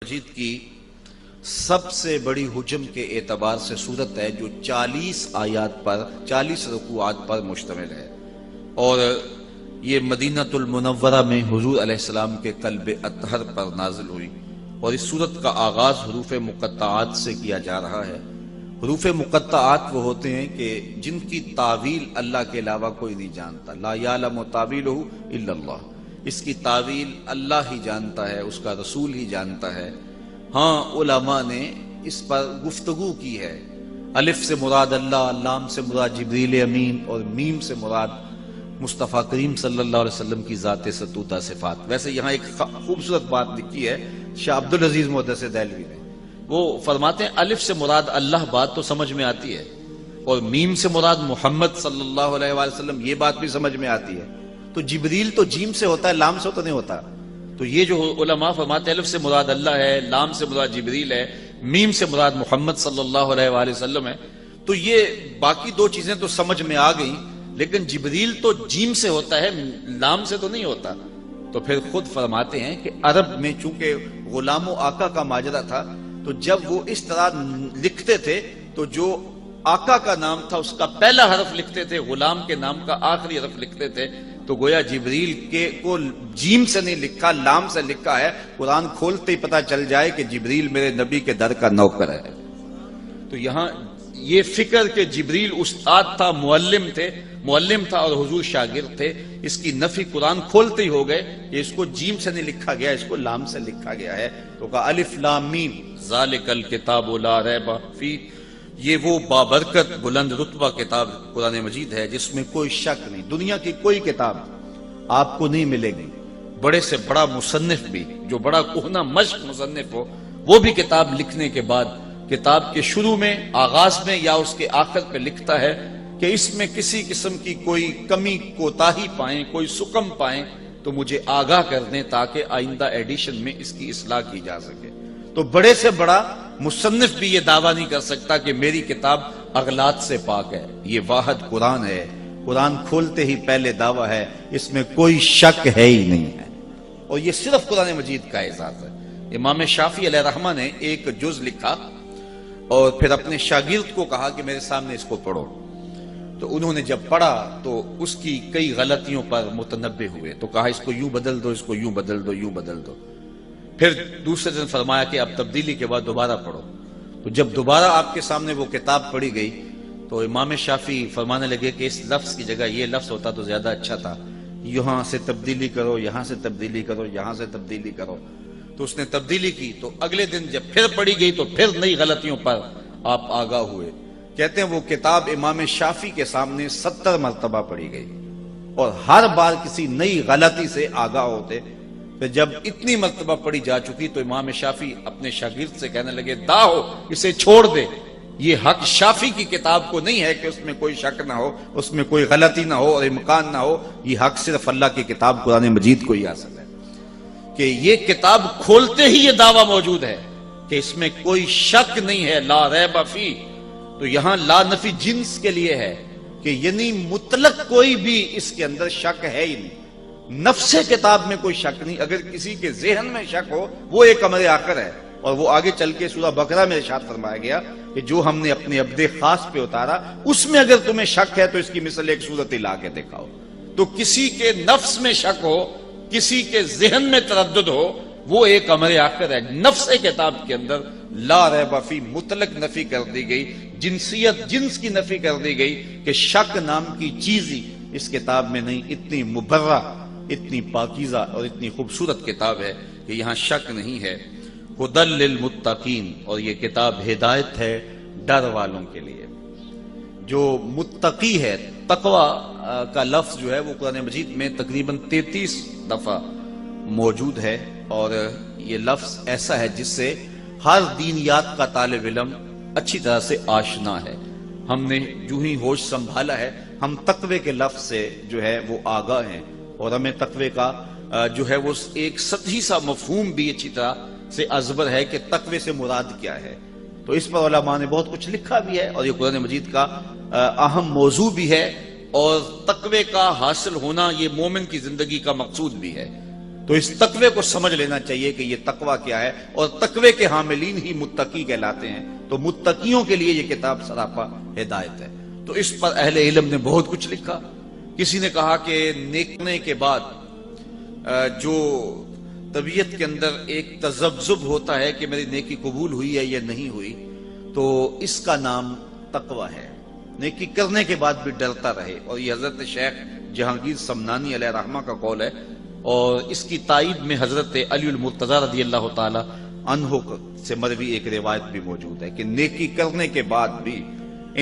مجید کی سب سے بڑی حجم کے اعتبار سے صورت ہے جو 40 آیات پر 40 رکوعات پر مشتمل ہے، اور یہ مدینہ المنورہ میں حضور علیہ السلام کے قلب اطہر پر نازل ہوئی، اور اس صورت کا آغاز حروف مقطعات سے کیا جا رہا ہے۔ حروف مقطعات وہ ہوتے ہیں کہ جن کی تعویل اللہ کے علاوہ کوئی نہیں جانتا، لا یعلم تعویلہ الا اللہ، اس کی تعویل اللہ ہی جانتا ہے، اس کا رسول ہی جانتا ہے۔ ہاں علماء نے اس پر گفتگو کی ہے، الف سے مراد اللہ، لام سے مراد جبریل امین، اور میم سے مراد مصطفیٰ کریم صلی اللہ علیہ وسلم کی ذات ستوتہ صفات۔ ویسے یہاں ایک خوبصورت بات لکھی ہے شاہ عبدالعزیز محدث دہلوی نے، وہ فرماتے ہیں الف سے مراد اللہ بات تو سمجھ میں آتی ہے، اور میم سے مراد محمد صلی اللہ علیہ وسلم یہ بات بھی سمجھ میں آتی ہے، تو جبریل تو جیم سے ہوتا ہے، لام سے تو نہیں ہوتا۔ تو یہ جو علماء فرماتے ہیں الف سے مراد اللہ ہے، لام سے مراد جبریل ہے، میم سے مراد محمد صلی اللہ علیہ وآلہ وسلم ہے، تو یہ باقی دو چیزیں تو سمجھ میں آ گئیں، لیکن جبریل تو جیم سے ہوتا ہے، لام سے تو نہیں ہوتا۔ تو پھر خود فرماتے ہیں کہ عرب میں چونکہ غلام و آقا کا ماجرا تھا، تو جب وہ اس طرح لکھتے تھے تو جو آقا کا نام تھا اس کا پہلا حرف لکھتے تھے، غلام کے نام کا آخری حرف لکھتے تھے، تو گویا جبریل کو جیم سے نہیں لکھا، لام سے لکھا ہے۔ قرآن کھولتے ہی پتا چل جائے کہ جبریل میرے نبی کے در کا نوکر ہے۔ تو یہاں یہ فکر کہ جبریل استاد تھا، معلم تھا اور حضور شاگرد تھے، اس کی نفی قرآن کھولتے ہی ہو گئے کہ اس کو جیم سے نہیں لکھا گیا، اس کو لام سے لکھا گیا ہے۔ تو کہا الف لام میم ذالک الکتاب لا ریب فیہ، یہ وہ بابرکت بلند رتبہ کتاب قرآن مجید ہے جس میں کوئی شک نہیں۔ دنیا کی کوئی کتاب آپ کو نہیں ملے گی، بڑے سے بڑا مصنف بھی، جو بڑا کہنہ مشق مصنف ہو، وہ بھی کتاب لکھنے کے بعد کتاب کے شروع میں، آغاز میں یا اس کے آخر پہ لکھتا ہے کہ اس میں کسی قسم کی کوئی کمی کوتاہی پائیں، کوئی سقم پائیں تو مجھے آگاہ کر دیں تاکہ آئندہ ایڈیشن میں اس کی اصلاح کی جا سکے۔ تو بڑے سے بڑا مصنف بھی یہ دعویٰ نہیں کر سکتا کہ میری کتاب اغلاط سے پاک ہے۔ یہ واحد قرآن ہے، قرآن کھولتے ہی پہلے دعویٰ ہے، اس میں کوئی شک ہے ہی نہیں ہے، اور یہ صرف قرآن مجید کا اعزاز ہے۔ امام شافعی علیہ رحمہ نے ایک جز لکھا اور پھر اپنے شاگرد کو کہا کہ میرے سامنے اس کو پڑھو، تو انہوں نے جب پڑھا تو اس کی کئی غلطیوں پر متنبہ ہوئے، تو کہا اس کو یوں بدل دو، اس کو یوں بدل دو، یوں بدل دو۔ پھر دوسرے دن فرمایا کہ اب تبدیلی کے بعد دوبارہ پڑھو۔ تو جب دوبارہ آپ کے سامنے وہ کتاب پڑھی گئی تو امام شافعی فرمانے لگے کہ اس لفظ کی جگہ یہ لفظ ہوتا تو زیادہ اچھا تھا، یہاں سے تبدیلی کرو، یہاں سے تبدیلی کرو، یہاں سے تبدیلی کرو۔ تو اس نے تبدیلی کی، تو اگلے دن جب پھر پڑھی گئی تو پھر نئی غلطیوں پر آپ آگاہ ہوئے۔ کہتے ہیں وہ کتاب امام شافعی کے سامنے 70 مرتبہ پڑھی گئی، اور ہر بار کسی نئی غلطی سے آگاہ ہوتے۔ پھر جب اتنی مرتبہ پڑھی جا چکی تو امام شافعی اپنے شاگرد سے کہنے لگے داؤ اسے چھوڑ دے، یہ حق شافعی کی کتاب کو نہیں ہے کہ اس میں کوئی شک نہ ہو، اس میں کوئی غلطی نہ ہو اور امکان نہ ہو، یہ حق صرف اللہ کی کتاب قرآن مجید کو ہی حاصل ہے کہ یہ کتاب کھولتے ہی یہ دعویٰ موجود ہے کہ اس میں کوئی شک نہیں ہے، لا ریب فیہ۔ تو یہاں لا نفی جنس کے لیے ہے کہ یعنی مطلق کوئی بھی اس کے اندر شک ہے ہی نہیں، نفس کتاب میں کوئی شک نہیں۔ اگر کسی کے ذہن میں شک ہو وہ ایک امر آخر ہے، اور وہ آگے چل کے سورہ بقرہ میں ارشاد فرمایا گیا کہ جو ہم نے اپنے عبد خاص پہ اتارا اس میں اگر تمہیں شک ہے تو اس کی مثل ایک صورت لا کے دکھاؤ۔ تو کسی کے نفس میں شک ہو، کسی کے ذہن میں تردد ہو، وہ ایک امر آخر ہے۔ نفس کتاب کے اندر لا ریب فیہ مطلق نفی کر دی گئی، جنسیت جنس کی نفی کر دی گئی کہ شک نام کی چیز ہی اس کتاب میں نہیں۔ اتنی مبرہ، اتنی پاکیزہ اور اتنی خوبصورت کتاب ہے کہ یہاں شک نہیں ہے۔ ہدی للمتقین، اور یہ کتاب ہدایت ہے ڈر والوں کے لیے۔ جو متقی ہے، تقوی کا لفظ جو ہے وہ قرآن مجید میں تقریباً 33 دفعہ موجود ہے، اور یہ لفظ ایسا ہے جس سے ہر دینیات کا طالب علم اچھی طرح سے آشنا ہے۔ ہم نے جو ہی ہوش سنبھالا ہے ہم تقوی کے لفظ سے جو ہے وہ آگاہ ہیں، اور ہمیں تقوی کا جو ہے وہ ایک سطحی سا مفہوم بھی اچھی طرح سے ازبر ہے کہ تقوی سے مراد کیا ہے۔ تو اس پر علماء نے بہت کچھ لکھا بھی ہے، اور یہ قرآن مجید کا اہم موضوع بھی ہے، اور تقوی کا حاصل ہونا یہ مومن کی زندگی کا مقصود بھی ہے۔ تو اس تقوی کو سمجھ لینا چاہیے کہ یہ تقوی کیا ہے، اور تقوی کے حاملین ہی متقی کہلاتے ہیں، تو متقیوں کے لیے یہ کتاب سراپا ہدایت ہے۔ تو اس پر اہل علم نے بہت کچھ لکھا۔ کسی نے کہا کہ نیکنے کے بعد جو طبیعت کے اندر ایک تذبذب ہوتا ہے کہ میری نیکی قبول ہوئی ہے یا نہیں ہوئی، تو اس کا نام تقوی ہے۔ نیکی کرنے کے بعد بھی ڈرتا رہے، اور یہ حضرت شیخ جہانگیر سمنانی علیہ رحمہ کا قول ہے، اور اس کی تائید میں حضرت علی المرتضیٰ رضی اللہ تعالی عنہ سے مروی ایک روایت بھی موجود ہے کہ نیکی کرنے کے بعد بھی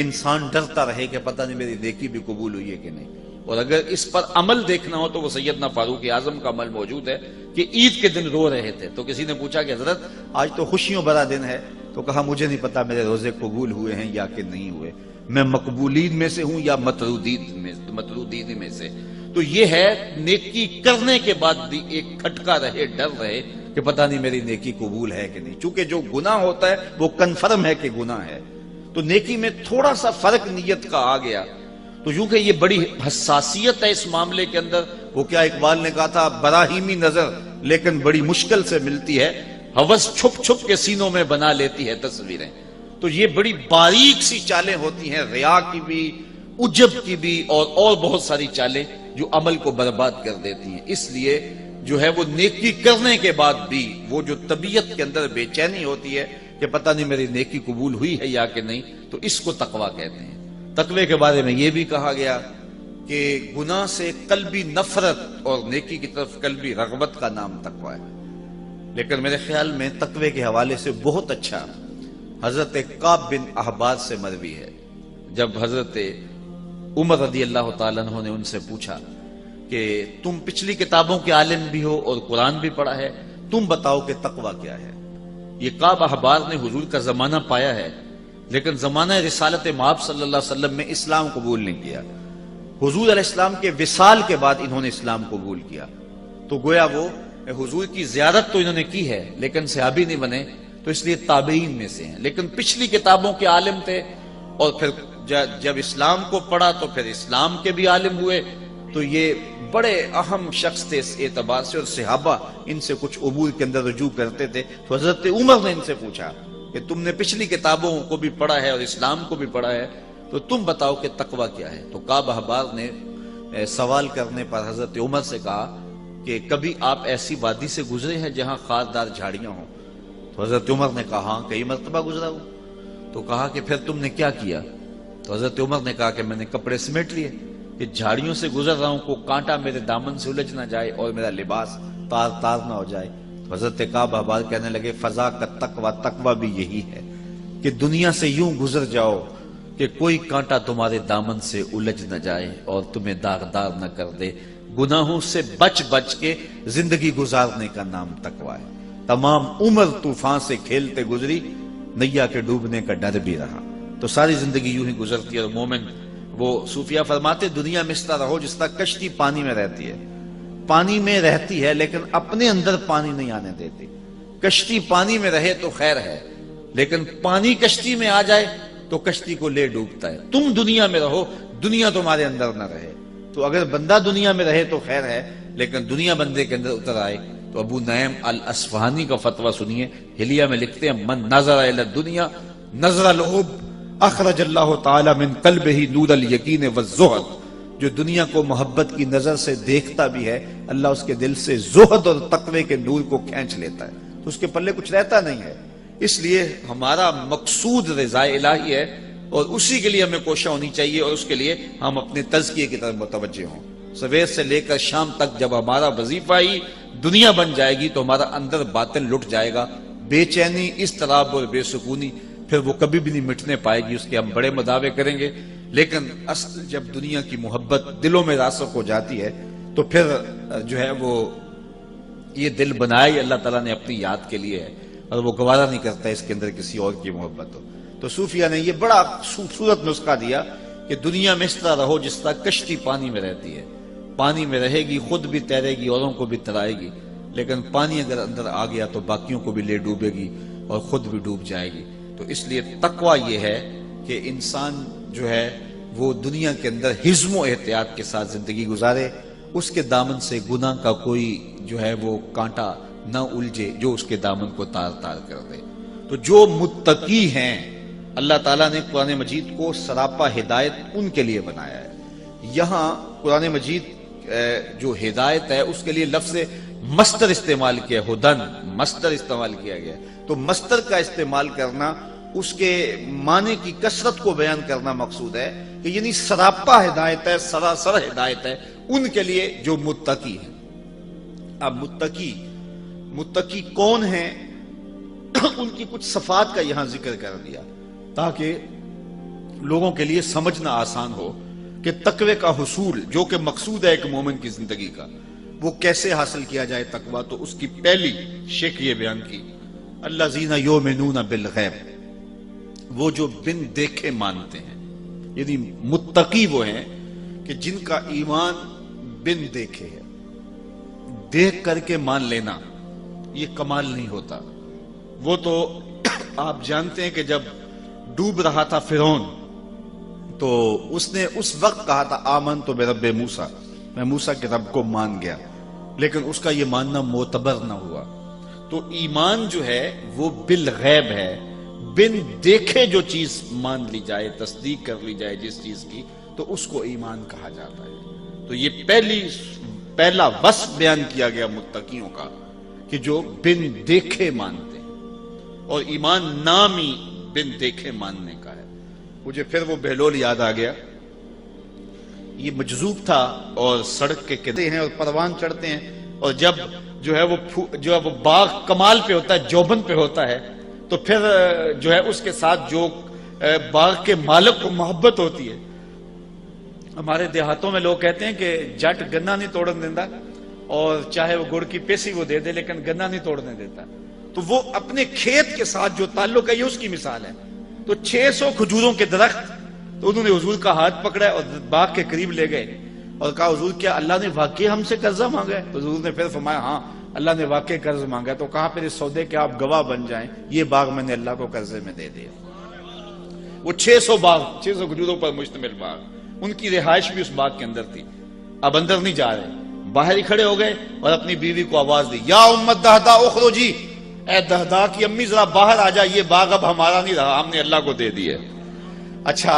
انسان ڈرتا رہے کہ پتہ نہیں میری نیکی بھی قبول ہوئی ہے کہ نہیں۔ اور اگر اس پر عمل دیکھنا ہو تو وہ سیدنا فاروق اعظم کا عمل موجود ہے کہ عید کے دن رو رہے تھے، تو کسی نے پوچھا کہ حضرت آج تو خوشیوں بھرا دن ہے، تو کہا مجھے نہیں پتا میرے روزے قبول ہوئے ہیں یا کہ نہیں ہوئے، میں مقبولین میں سے ہوں یا مطرودین میں سے۔ تو یہ ہے نیکی کرنے کے بعد بھی ایک کھٹکا رہے، ڈر رہے کہ پتہ نہیں میری نیکی قبول ہے کہ نہیں، چونکہ جو گناہ ہوتا ہے وہ کنفرم ہے کہ گناہ ہے۔ تو نیکی میں تھوڑا سا فرق نیت کا آ گیا، تو یوں کہ یہ بڑی حساسیت ہے اس معاملے کے اندر۔ وہ کیا اقبال نے کہا تھا، براہیمی نظر لیکن بڑی مشکل سے ملتی ہے، ہوس چھپ چھپ کے سینوں میں بنا لیتی ہے تصویریں۔ تو یہ بڑی باریک سی چالیں ہوتی ہیں، ریا کی بھی، عجب کی بھی، اور بہت ساری چالیں جو عمل کو برباد کر دیتی ہیں۔ اس لیے جو ہے وہ نیکی کرنے کے بعد بھی وہ جو طبیعت کے اندر بے چینی ہوتی ہے کہ پتہ نہیں میری نیکی قبول ہوئی ہے یا کہ نہیں، تو اس کو تقویٰ کہتے ہیں۔ تقوی کے بارے میں یہ بھی کہا گیا کہ گناہ سے قلبی نفرت اور نیکی کی طرف قلبی رغبت کا نام تقوی ہے۔ لیکن میرے خیال میں تقوی کے حوالے سے بہت اچھا حضرت کعب بن احبار سے مروی ہے، جب حضرت عمر رضی اللہ تعالیٰ عنہ نے ان سے پوچھا کہ تم پچھلی کتابوں کے عالم بھی ہو اور قرآن بھی پڑھا ہے، تم بتاؤ کہ تقوی کیا ہے۔ یہ کعب احبار نے حضور کا زمانہ پایا ہے، لیکن زمانہ رسالت مآب صلی اللہ علیہ وسلم میں اسلام قبول نہیں کیا۔ حضور علیہ السلام کے وصال کے بعد انہوں نے اسلام قبول کیا، تو گویا وہ حضور کی زیارت تو انہوں نے کی ہے لیکن صحابی نہیں بنے، تو اس لیے تابعین میں سے ہیں، لیکن پچھلی کتابوں کے عالم تھے، اور پھر جب اسلام کو پڑھا تو پھر اسلام کے بھی عالم ہوئے۔ تو یہ بڑے اہم شخص تھے اس اعتبار سے، اور صحابہ ان سے کچھ امور کے اندر رجوع کرتے تھے۔ تو حضرت عمر نے ان سے پوچھا کہ تم نے پچھلی کتابوں کو بھی پڑھا ہے اور اسلام کو بھی پڑھا ہے، تو تم بتاؤ کہ تقوی کیا ہے۔ تو کعب احبار نے سوال کرنے پر حضرت عمر سے کہا کہ کبھی آپ ایسی وادی سے گزرے ہیں جہاں خاردار جھاڑیاں ہوں؟ تو حضرت عمر نے کہا ہاں کئی مرتبہ گزرا ہوں۔ تو کہا کہ پھر تم نے کیا کیا؟ تو حضرت عمر نے کہا کہ میں نے کپڑے سمیٹ لیے کہ جھاڑیوں سے گزر رہا ہوں، کو کانٹا میرے دامن سے الجھ نہ جائے اور میرا لباس تار تار نہ ہو جائے۔ تو حضرت کعب احبار کہنے لگے فضا کا تقوی بھی یہی ہے کہ دنیا سے یوں گزر جاؤ کہ کوئی کانٹا تمہارے دامن سے الجھ نہ جائے اور تمہیں داغدار نہ کر دے۔ گناہوں سے بچ بچ کے زندگی گزارنے کا نام تقوی ہے۔ تمام عمر طوفان سے کھیلتے گزری، نیا کے ڈوبنے کا ڈر بھی رہا۔ تو ساری زندگی یوں ہی گزرتی ہے، اور مومن وہ صوفیہ فرماتے دنیا میں اس طرح رہو جس طرح کشتی پانی میں رہتی ہے، پانی میں رہتی ہے لیکن اپنے اندر پانی نہیں آنے دیتی۔ کشتی پانی میں رہے تو خیر ہے، لیکن پانی کشتی میں آ جائے تو کشتی کو لے ڈوبتا ہے۔ تم دنیا میں رہو، دنیا تمہارے اندر نہ رہے۔ تو اگر بندہ دنیا میں رہے تو خیر ہے، لیکن دنیا بندے کے اندر اتر آئے تو ابو نعیم الاصفہانی کا فتویٰ سنیے، حلیہ میں لکھتے ہیں من نظر الی الدنیا نظر الحب اخرج اللہ تعالی من قلبہ نور الیقین والزہد۔ جو دنیا کو محبت کی نظر سے دیکھتا بھی ہے، اللہ اس کے دل سے زہد اور تقوی کے نور کو کھینچ لیتا ہے، تو اس کے پلے کچھ رہتا نہیں ہے۔ اس لیے ہمارا مقصود رضا الہی ہے، اور اسی کے لیے ہمیں کوشش ہونی چاہیے، اور اس کے لیے ہم اپنے تزکیے کی طرف متوجہ ہوں۔ سویر سے لے کر شام تک جب ہمارا وظیفہ ہی دنیا بن جائے گی تو ہمارا اندر باطن لٹ جائے گا، بے چینی، اضطراب اور بے سکونی پھر وہ کبھی بھی نہیں مٹنے پائے گی۔ اس کے ہم بڑے مداوے کریں گے، لیکن اصل جب دنیا کی محبت دلوں میں راسخ ہو جاتی ہے تو پھر جو ہے وہ یہ دل بنائے اللہ تعالیٰ نے اپنی یاد کے لیے ہے، اور وہ گوارا نہیں کرتا اس کے اندر کسی اور کی محبت ہو۔ تو صوفیہ نے یہ بڑا خوبصورت نسخہ دیا کہ دنیا میں اس طرح رہو جس طرح کشتی پانی میں رہتی ہے، پانی میں رہے گی، خود بھی تیرے گی، اوروں کو بھی ترائے گی، لیکن پانی اگر اندر آ گیا تو باقیوں کو بھی لے ڈوبے گی اور خود بھی ڈوب جائے گی۔ تو اس لیے تقوی یہ ہے کہ انسان جو ہے وہ دنیا کے اندر حزم و احتیاط کے ساتھ زندگی گزارے، اس کے دامن سے گناہ کا کوئی جو ہے وہ کانٹا نہ الجھے جو اس کے دامن کو تار تار کر دے۔ تو جو متقی ہیں اللہ تعالیٰ نے قرآن مجید کو سراپا ہدایت ان کے لیے بنایا ہے۔ یہاں قرآن مجید جو ہدایت ہے اس کے لیے لفظ مصدر استعمال کیا، ہدن مصدر استعمال کیا گیا، تو مصدر کا استعمال کرنا اس کے معنی کی کثرت کو بیان کرنا مقصود ہے کہ یعنی سراپا ہدایت ہے، سراسر ہدایت ہے ان کے لیے جو متقی ہیں۔ اب متقی کون ہیں ان کی کچھ صفات کا یہاں ذکر کر دیا تاکہ لوگوں کے لیے سمجھنا آسان ہو کہ تقوی کا حصول جو کہ مقصود ہے ایک مومن کی زندگی کا، وہ کیسے حاصل کیا جائے تقوی۔ تو اس کی پہلی شک یہ بیان کی، الذین یؤمنون بالغیب، وہ جو بن دیکھے مانتے ہیں، یعنی متقی وہ ہیں کہ جن کا ایمان بن دیکھے ہے۔ دیکھ کر کے مان لینا یہ کمال نہیں ہوتا۔ وہ تو آپ جانتے ہیں کہ جب ڈوب رہا تھا فرعون تو اس نے اس وقت کہا تھا آمنت برب موسیٰ، میں موسیٰ کے رب کو مان گیا، لیکن اس کا یہ ماننا معتبر نہ ہوا۔ تو ایمان جو ہے وہ بالغیب ہے، بن دیکھے جو چیز مان لی جائے، تصدیق کر لی جائے جس چیز کی، تو اس کو ایمان کہا جاتا ہے۔ تو یہ پہلا وصف بیان کیا گیا متقیوں کا کہ جو بن دیکھے مانتے ہیں، اور ایمان نام ہی بن دیکھے ماننے کا ہے۔ مجھے پھر وہ بہلول یاد آ گیا، یہ مجذوب تھا اور سڑک کے کنارے ہیں اور پروان چڑھتے ہیں، اور جب جو ہے وہ باغ کمال پہ ہوتا ہے، جوبن پہ ہوتا ہے، تو پھر جو ہے اس کے ساتھ جو باغ کے مالک کو محبت ہوتی ہے۔ ہمارے دیہاتوں میں لوگ کہتے ہیں کہ جٹ گنا نہیں توڑن دیتا، اور چاہے وہ گڑ کی پیسی وہ دے دے لیکن گنا نہیں توڑنے دیتا۔ تو وہ اپنے کھیت کے ساتھ جو تعلق ہے یہ اس کی مثال ہے۔ تو 600 کھجوروں کے درخت، تو انہوں نے حضور کا ہاتھ پکڑا اور باغ کے قریب لے گئے اور کہا حضور کیا اللہ نے واقعی ہم سے قرضہ مانگا ہے؟ تو حضور نے پھر فرمایا ہاں اللہ نے واقعی قرض مانگا ہے۔ تو کہا پھر اس سودے کے آپ گواہ بن جائیں، یہ باغ میں نے اللہ کو قرضے میں دے دیا۔ وہ 600 کھجوروں پر مشتمل باغ، ان کی رہائش بھی اس باغ کے اندر تھی۔ اب اندر نہیں جا رہے، باہر ہی کھڑے ہو گئے اور اپنی بیوی کو آواز دی، یا امت دہدا اخرجی، اے دہدا کی امی ذرا باہر آ جا، یہ باغ اب ہمارا نہیں رہا، ہم نے اللہ کو دے دیا۔ اچھا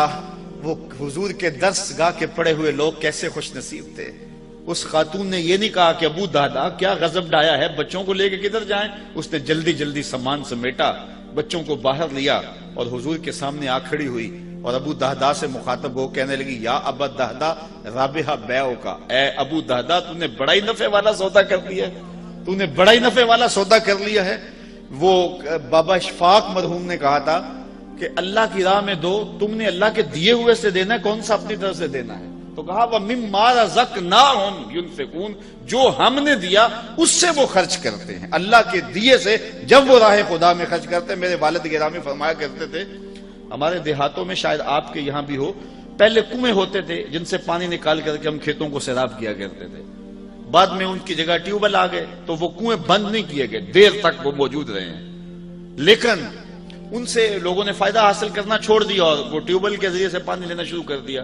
وہ حضور کے درس گاہ کے پڑے ہوئے لوگ کیسے خوش نصیب تھے۔ اس خاتون نے یہ نہیں کہا کہ ابو دہدا کیا غضب ڈایا ہے، بچوں کو لے کے کدھر جائیں۔ اس نے جلدی جلدی سامان سمیٹا، بچوں کو باہر لیا اور حضور کے سامنے آ کھڑی ہوئی، اور ابو دہدا سے مخاطب ہو کہنے لگی، یا ابا دہدا رابحہ بیعو کا، اے ابو دہدا تو نے بڑا ہی نفع والا سودا کر لیا ہے، تو نے بڑا ہی نفع والا سودا کر لیا ہے۔ وہ بابا اشفاق مرحوم نے کہا تھا کہ اللہ کی راہ میں دو، تم نے اللہ کے دیے ہوئے سے دینا ہے، کون سا اپنی طرف سے دینا ہے؟ تو کہا وَمِمَّا رَزَقْنَاهُمْ يُنْفِقُونَ، جو ہم نے دیا اس سے وہ خرچ کرتے ہیں، اللہ کے دیے سے جب وہ راہ خدا میں خرچ کرتے ہیں۔ میرے والد گرامی فرمایا کرتے تھے، ہمارے دیہاتوں میں شاید آپ کے یہاں بھی ہو، پہلے کنویں ہوتے تھے جن سے پانی نکال کر کے ہم کھیتوں کو سیراب کیا کرتے تھے، بعد میں ان کی جگہ ٹیوبل آ گئے تو وہ کنویں بند نہیں کیے گئے، دیر تک وہ موجود رہے ہیں، لیکن ان سے لوگوں نے فائدہ حاصل کرنا چھوڑ دیا اور وہ ٹیوبل کے ذریعے سے پانی لینا شروع کر دیا،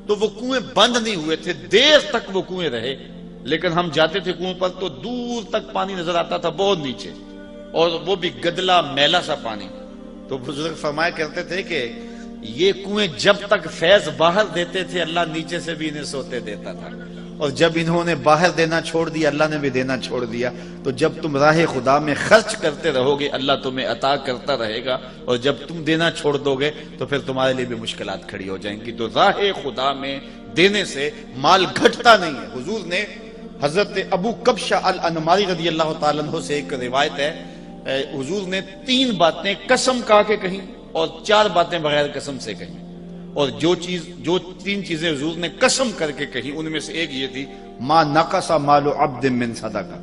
تو وہ کنویں بند نہیں ہوئے تھے، دیر تک وہ کنویں رہے، لیکن ہم جاتے تھے کنویں پر تو دور تک پانی نظر آتا تھا، بہت نیچے، اور وہ بھی گدلا میلا سا پانی۔ تو بزرگ فرمایا کرتے تھے کہ یہ کنویں جب تک فیض باہر دیتے تھے اللہ نیچے سے بھی انہیں سوتے دیتا تھا، اور جب انہوں نے باہر دینا چھوڑ دیا اللہ نے بھی دینا چھوڑ دیا۔ تو جب تم راہ خدا میں خرچ کرتے رہو گے اللہ تمہیں عطا کرتا رہے گا، اور جب تم دینا چھوڑ دو گے تو پھر تمہارے لیے بھی مشکلات کھڑی ہو جائیں گی۔ تو راہ خدا میں دینے سے مال گھٹتا نہیں ہے۔ حضور نے حضرت ابو کبشہ الانماری رضی اللہ تعالیٰ عنہ سے ایک روایت ہے، حضور نے 3 باتیں قسم کہا کے کہیں اور 4 باتیں بغیر قسم سے کہیں، اور جو 3 چیزیں حضور نے قسم کر کے کہیں ان میں سے ایک یہ تھی، ما نقص مال عبد من صدقہ،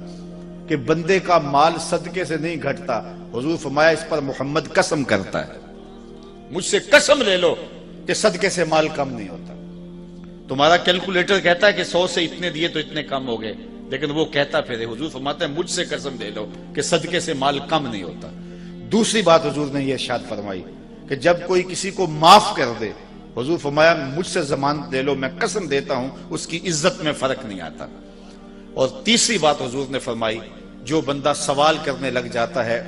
کہ بندے کا مال صدقے سے نہیں گھٹتا۔ حضور فرمایا اس پر محمد قسم کرتا ہے، مجھ سے قسم لے لو کہ صدقے سے مال کم نہیں ہوتا۔ تمہارا کیلکولیٹر کہتا ہے کہ 100 سے اتنے دیے تو اتنے کم ہو گئے، لیکن وہ کہتا پھر حضور فرماتا ہے مجھ سے قسم لے لو کہ صدقے سے مال کم نہیں ہوتا۔ دوسری بات حضور نے یہ ارشاد فرمائی کہ جب کوئی کسی کو معاف کر دے، حضور فرمایا مجھ سے ضمانت لے لو، میں قسم دیتا ہوں اس کی عزت میں فرق نہیں آتا۔ اور تیسری بات حضور نے فرمائی، جو بندہ سوال کرنے لگ جاتا ہے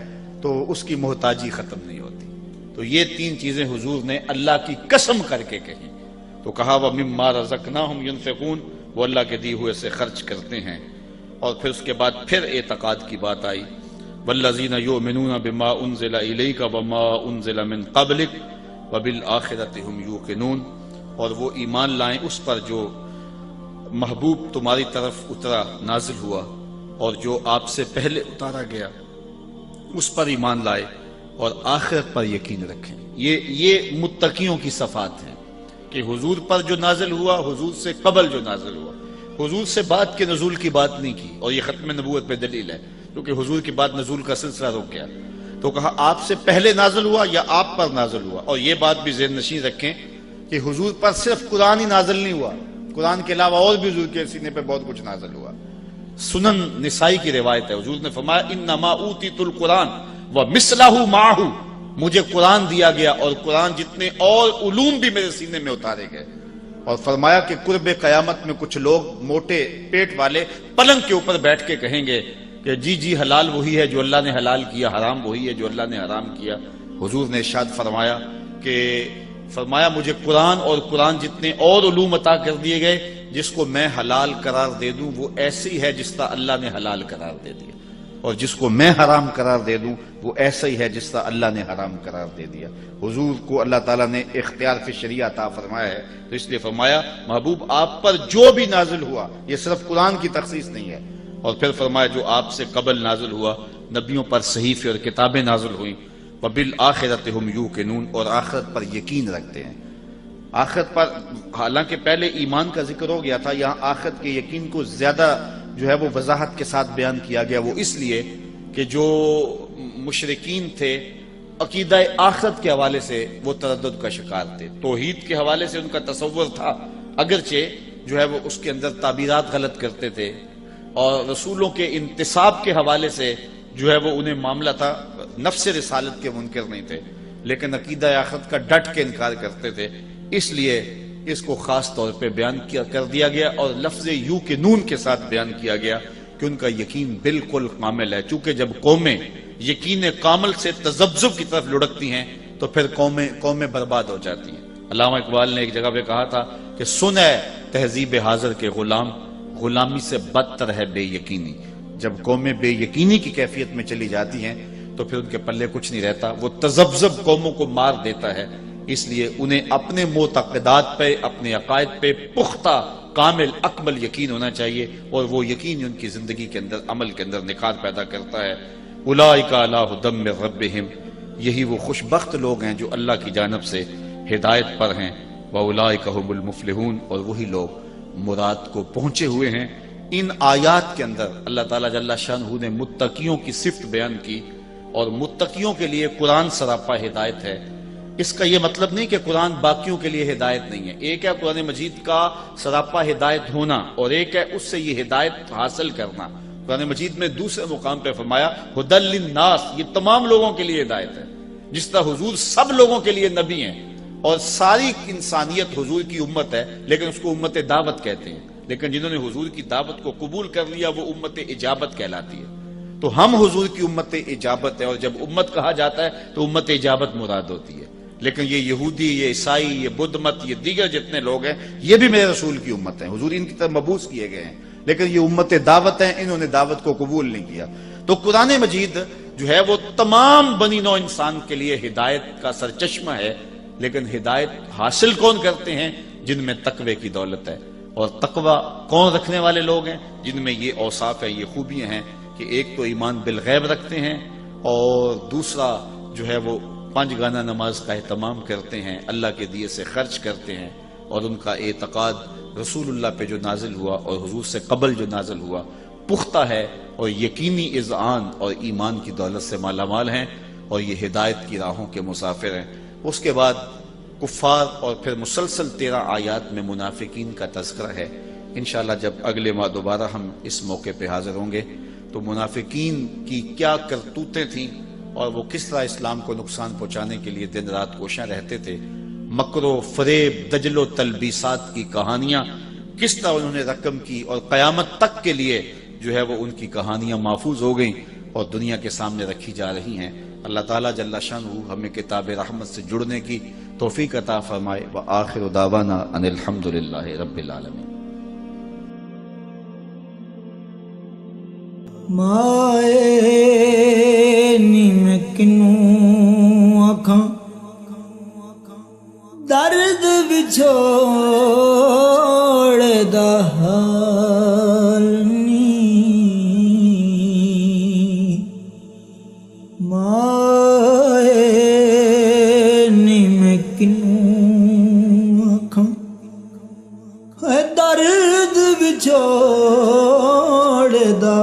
تو اس کی محتاجی ختم نہیں ہوتی۔ تو یہ تین چیزیں حضور نے اللہ کی قسم کر کے کہی، تو کہا وَمِمَّا رَزَقْنَاهُمْ يُنْفِقُونَ، وہ اللہ کے دیے ہوئے سے خرچ کرتے ہیں۔ اور پھر اس کے بعد پھر اعتقاد کی بات آئی، وَالَّذِينَ يُؤْمِنُونَ بِمَا أُنزِلَ إِلَيْكَ وَمَا أُنزِلَ مِن قَبْلِكَ وَبِالْآخِرَةِ هُمْ يُوقِنُونَ، اور وہ ایمان لائیں اس پر جو محبوب تمہاری طرف اترا، نازل ہوا، اور جو آپ سے پہلے اتارا گیا اس پر ایمان لائے، اور آخرت پر یقین رکھیں۔ یہ متقیوں کی صفات ہیں کہ حضور پر جو نازل ہوا، حضور سے قبل جو نازل ہوا، حضور سے بعد کے نزول کی بات نہیں کی، اور یہ ختم نبوت پہ دلیل ہے کیونکہ حضور کے بعد نزول کا سلسلہ رک گیا۔ تو کہا آپ سے پہلے نازل ہوا یا آپ پر نازل ہوا۔ اور یہ بات بھی ذہن نشین رکھیں کہ حضور پر صرف قرآن ہی نازل نہیں ہوا، قرآن کے علاوہ اور بھی حضور کے سینے پہ بہت کچھ نازل ہوا۔ سنن نسائی کی روایت ہے، حضور نے فرمایا انما اوتیت القرآن ومثلہ معہ، مجھے قرآن دیا گیا اور قرآن جتنے اور علوم بھی میرے سینے میں اتارے گئے۔ اور فرمایا کہ قرب قیامت میں کچھ لوگ موٹے پیٹ والے پلنگ کے اوپر بیٹھ کے کہیں گے کہ جی جی حلال وہی ہے جو اللہ نے حلال کیا، حرام وہی ہے جو اللہ نے حرام کیا۔ حضور نے ارشاد فرمایا کہ مجھے قرآن اور قرآن جتنے اور علوم عطا کر دیے گئے، جس کو میں حلال قرار دے دوں وہ ایسے ہی ہے جس طرح اللہ نے حلال قرار دے دیا، اور جس کو میں حرام قرار دے دوں وہ ایسا ہی ہے جس طرح اللہ نے حرام قرار دے دیا۔ حضور کو اللہ تعالیٰ نے اختیار فی شریعہ عطا فرمایا ہے، تو اس لیے فرمایا محبوب آپ پر جو بھی نازل ہوا، یہ صرف قرآن کی تخصیص نہیں ہے۔ اور پھر فرمایا جو آپ سے قبل نازل ہوا، نبیوں پر صحیفے اور کتابیں نازل ہوئیں، وَبِالْآخِرَةِ هُمْ يُوقِنُونَ، اور آخرت پر یقین رکھتے ہیں۔ آخرت پر حالانکہ پہلے ایمان کا ذکر ہو گیا تھا، یہاں آخرت کے یقین کو زیادہ جو ہے وہ وضاحت کے ساتھ بیان کیا گیا، وہ اس لیے کہ جو مشرکین تھے عقیدہ آخرت کے حوالے سے وہ تردد کا شکار تھے، توحید کے حوالے سے ان کا تصور تھا، اگرچہ جو ہے وہ اس کے اندر تعبیرات غلط کرتے تھے، اور رسولوں کے انتصاب کے حوالے سے جو ہے وہ انہیں معاملہ تھا، نفس رسالت کے منکر نہیں تھے، لیکن عقیدہ آخرت کا ڈٹ کے انکار کرتے تھے، اس لیے اس کو خاص طور پہ بیان کر دیا گیا اور لفظ یو کے نون کے ساتھ بیان کیا گیا کہ ان کا یقین بالکل کامل ہے۔ چونکہ جب قومیں یقین کامل سے تذبذب کی طرف لڑکتی ہیں تو پھر قومیں برباد ہو جاتی ہیں۔ علامہ اقبال نے ایک جگہ پہ کہا تھا کہ سن ہے تہذیب حاضر کے غلام، غلامی سے بدتر ہے بے یقینی۔ جب قومیں بے یقینی کی کیفیت میں چلی جاتی ہیں تو پھر ان کے پلے کچھ نہیں رہتا، وہ تذبذب قوموں کو مار دیتا ہے۔ اس لیے انہیں اپنے معتقدات پہ، اپنے عقائد پہ پختہ کامل اکمل یقین ہونا چاہیے، اور وہ یقین ان کی زندگی کے اندر، عمل کے اندر نکھار پیدا کرتا ہے۔ اولئک علی ھدی من ربہم، یہی وہ خوش بخت لوگ ہیں جو اللہ کی جانب سے ہدایت پر ہیں۔ واولئک ھم المفلحون، اور وہی لوگ مراد کو پہنچے ہوئے ہیں۔ ان آیات کے اندر اللہ تعالیٰ جل شانہ نے متقیوں کی صفت بیان کی، اور متقیوں کے لیے قرآن سراپا ہدایت ہے۔ اس کا یہ مطلب نہیں کہ قرآن باقیوں کے لیے ہدایت نہیں ہے، ایک ہے قرآن مجید کا سراپا ہدایت ہونا، اور ایک ہے اس سے یہ ہدایت حاصل کرنا۔ قرآن مجید میں دوسرے مقام پہ فرمایا ھدی للناس، یہ تمام لوگوں کے لیے ہدایت ہے۔ جس طرح حضور سب لوگوں کے لیے نبی ہیں، اور ساری انسانیت حضور کی امت ہے، لیکن اس کو امت دعوت کہتے ہیں، لیکن جنہوں نے حضور کی دعوت کو قبول کر لیا وہ امت اجابت کہلاتی ہے۔ تو ہم حضور کی امت اجابت ہے، اور جب امت کہا جاتا ہے تو امت اجابت مراد ہوتی ہے۔ لیکن یہ یہودی، یہ عیسائی، یہ بدھ مت، یہ دیگر جتنے لوگ ہیں، یہ بھی میرے رسول کی امت ہیں، حضور ان کی طرف مبعوث کیے گئے ہیں، لیکن یہ امت دعوت ہیں، انہوں نے دعوت کو قبول نہیں کیا۔ تو قرآن مجید جو ہے وہ تمام بنی نوع انسان کے لیے ہدایت کا سرچشمہ ہے، لیکن ہدایت حاصل کون کرتے ہیں؟ جن میں تقوی کی دولت ہے۔ اور تقوی کون رکھنے والے لوگ ہیں؟ جن میں یہ اوصاف ہے، یہ خوبیاں ہیں کہ ایک تو ایمان بالغیب رکھتے ہیں، اور دوسرا جو ہے وہ 5 گانہ نماز کا اہتمام کرتے ہیں، اللہ کے دیے سے خرچ کرتے ہیں، اور ان کا اعتقاد رسول اللہ پہ جو نازل ہوا اور حضور سے قبل جو نازل ہوا پختہ ہے، اور یقینی اذعان اور ایمان کی دولت سے مالا مال ہیں، اور یہ ہدایت کی راہوں کے مسافر ہیں۔ اس کے بعد کفار، اور پھر مسلسل 13 آیات میں منافقین کا تذکرہ ہے۔ انشاءاللہ جب اگلے ماہ دوبارہ ہم اس موقع پہ حاضر ہوں گے تو منافقین کی کیا کرتوتیں تھیں، اور وہ کس طرح اسلام کو نقصان پہنچانے کے لیے دن رات کوشاں رہتے تھے، مکر و فریب، دجل و تلبیسات کی کہانیاں کس طرح انہوں نے رقم کی اور قیامت تک کے لیے جو ہے وہ ان کی کہانیاں محفوظ ہو گئیں اور دنیا کے سامنے رکھی جا رہی ہیں۔ اللہ تعالیٰ جل شانہ ہمیں کتاب رحمت سے جڑنے کی توفیق عطا فرمائے۔ وآخر دعوانا ان الحمد للہ رب العالمین۔ مائے نی میں کنوں آکھاں درد وچھوڑ دا حال نی، مائے نی میں کنوں آکھاں درد وچھوڑ دا